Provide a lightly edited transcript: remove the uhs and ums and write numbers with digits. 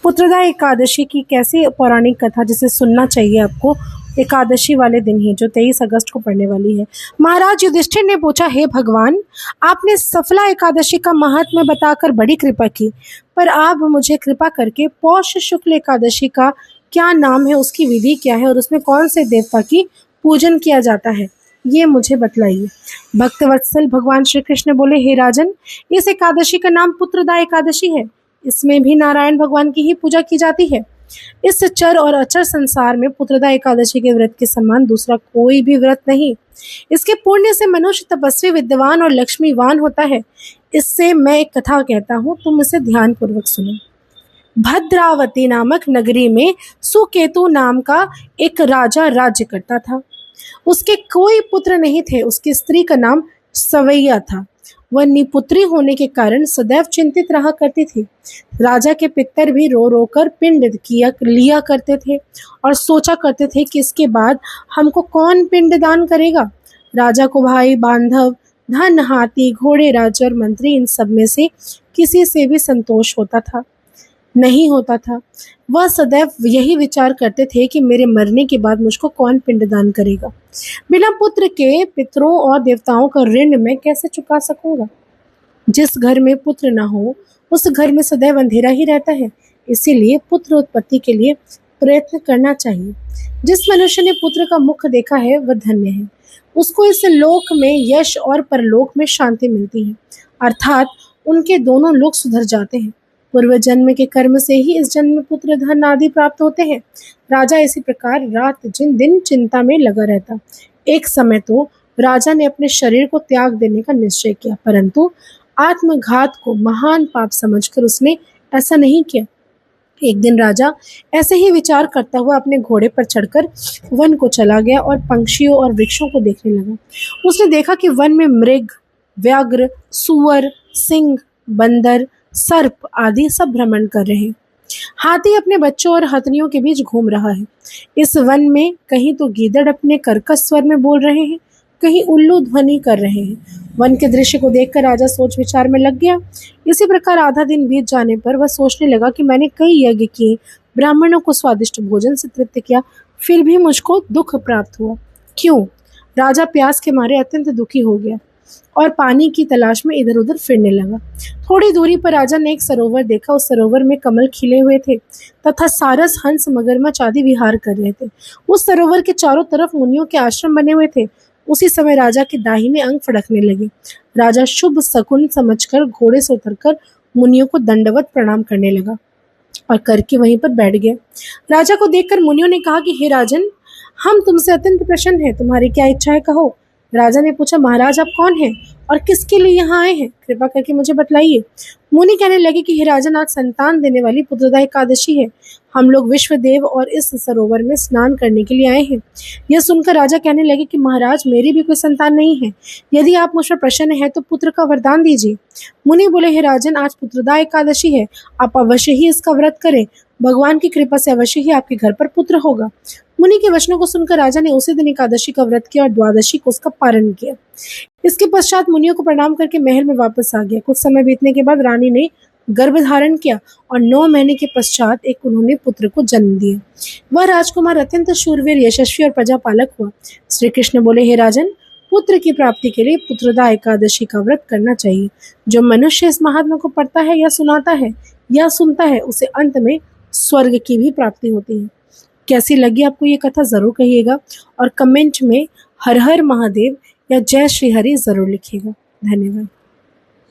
पुत्रदा एकादशी की कैसी पौराणिक कथा जिसे सुनना चाहिए आपको एकादशी वाले दिन ही, जो 23 अगस्त को पड़ने वाली है। महाराज युधिष्ठिर ने पूछा, हे भगवान, आपने सफला एकादशी का महात्म्य बताकर बड़ी कृपा की, पर आप मुझे कृपा करके पौष शुक्ल एकादशी का क्या नाम है, उसकी विधि क्या है और उसमें कौन से देवता की पूजन किया जाता है, ये मुझे बतलाइए। भक्तवत्सल भगवान श्री कृष्ण बोले, हे राजन, इस एकादशी का नाम पुत्रदा एकादशी है। इसमें भी नारायण भगवान की ही पूजा की जाती है। इस चर और अचर संसार में पुत्रदा एकादशी के व्रत के समान दूसरा कोई भी व्रत नहीं। इसके पुण्य से मनुष्य तपस्वी, विद्वान और लक्ष्मीवान होता है। इससे मैं एक कथा कहता हूँ, तुम इसे ध्यान पूर्वक सुनो। भद्रावती नामक नगरी में सुकेतु नाम का एक राजा राज्य करता था। उसके कोई पुत्र नहीं थे। उसकी स्त्री का नाम सवैया था। वह निपुत्री होने के कारण सदैव चिंतित रहा करती थी। राजा के पितर भी रो रो कर पिंड लिया करते थे और सोचा करते थे कि इसके बाद हमको कौन पिंड दान करेगा। राजा को भाई, बांधव, धन, हाथी, घोड़े, राजा और मंत्री, इन सब में से किसी से भी संतोष नहीं होता था। वह सदैव यही विचार करते थे कि मेरे मरने के बाद मुझको कौन पिंडदान करेगा। बिना पुत्र के पितरों और देवताओं का ऋण मैं कैसे चुका सकूंगा। जिस घर में पुत्र न हो उस घर में सदैव अंधेरा ही रहता है। इसीलिए पुत्र उत्पत्ति के लिए प्रयत्न करना चाहिए। जिस मनुष्य ने पुत्र का मुख देखा है वह धन्य है। उसको इस लोक में यश और परलोक में शांति मिलती है, अर्थात उनके दोनों लोक सुधर जाते हैं। पूर्व जन्म के कर्म से ही इस जन्म में पुत्र, धन आदि प्राप्त होते हैं। राजा इसी प्रकार रात दिन चिंता में लगा रहता। एक समय तो राजा ने अपने शरीर को त्याग देने का निश्चय किया, परंतु आत्मघात को महान पाप समझकर उसने ऐसा नहीं किया। एक दिन राजा ऐसे ही विचार करता हुआ अपने घोड़े पर चढ़कर वन को चला गया और पंछियों और वृक्षों को देखने लगा। उसने देखा कि वन में मृग, व्याघ्र, सुअर, सिंह, बंदर, सर्प आदि सब भ्रमण कर रहे हैं। हाथी अपने बच्चों और हथनियों के बीच घूम रहा है। इस वन में कहीं तो गीदड़ अपने कर्कश स्वर में बोल रहे हैं, कहीं उल्लू ध्वनि कर रहे हैं। वन के दृश्य को देखकर राजा सोच विचार में लग गया। इसी प्रकार आधा दिन बीत जाने पर वह सोचने लगा कि मैंने कई यज्ञ किए, ब्राह्मणों को स्वादिष्ट भोजन से तृप्त किया, फिर भी मुझको दुख प्राप्त हुआ। क्यों? राजा प्यास के मारे अत्यंत दुखी हो गया और पानी की तलाश में इधर उधर फिरने लगा। थोड़ी दूरी पर राजा ने एक सरोवर देखा। उस सरोवर में कमल खिले हुए थे तथा सारस, हंस, मगरमच्छ आदि विहार कर रहे थे। उस सरोवर के चारों तरफ मुनियों के आश्रम बने हुए थे। उसी समय राजा के दाहिने अंग फड़कने लगे। राजा शुभ शकुन समझकर घोड़े से उतरकर मुनियों को दंडवत प्रणाम करने लगा और करके वहीं पर बैठ गया। राजा को देखकर मुनियों ने कहा कि हे राजन, हम तुमसे अत्यंत प्रसन्न हैं, तुम्हारी क्या इच्छा है कहो। राजा ने पूछा, महाराज आप कौन हैं और किसके लिए यहाँ आए हैं, कृपा करके मुझे बतलाइए। मुनि कहने लगे कि हे राजन, आज संतान देने वाली पुत्रदा एकादशी है। हम लोग विश्वदेव और इस सरोवर में स्नान करने के लिए आए हैं। यह सुनकर राजा कहने लगे कि महाराज, मेरी भी कोई संतान नहीं है। यदि आप मुझ पर प्रसन्न है तो पुत्र का वरदान दीजिए। मुनि बोले, हे राजन, आज पुत्रदा एकादशी है, आप अवश्य ही इसका व्रत करें। भगवान की कृपा से अवश्य ही आपके घर पर पुत्र होगा। मुनि के वचनों को सुनकर राजा ने उसी दिन एकादशी का व्रत किया और द्वादशी को उसका पारण किया। इसके पश्चात मुनियों को प्रणाम करके महल में वापस आ गया। कुछ समय बीतने के बाद रानी ने गर्भ धारण किया और 9 महीने के पश्चात उन्होंने पुत्र को जन्म दिया। वह राजकुमार अत्यंत शूरवीर, यशस्वी और प्रजापालक हुआ। श्री कृष्ण बोले, हे राजन, पुत्र की प्राप्ति के लिए पुत्रदा एकादशी का व्रत करना चाहिए। जो मनुष्य इस महात्मा को पढ़ता है या सुनाता है या सुनता है, उसे अंत में स्वर्ग की भी प्राप्ति होती है। कैसी लगी आपको ये कथा जरूर कहिएगा और कमेंट में हर हर महादेव या जय श्री हरि जरूर लिखिएगा। धन्यवाद।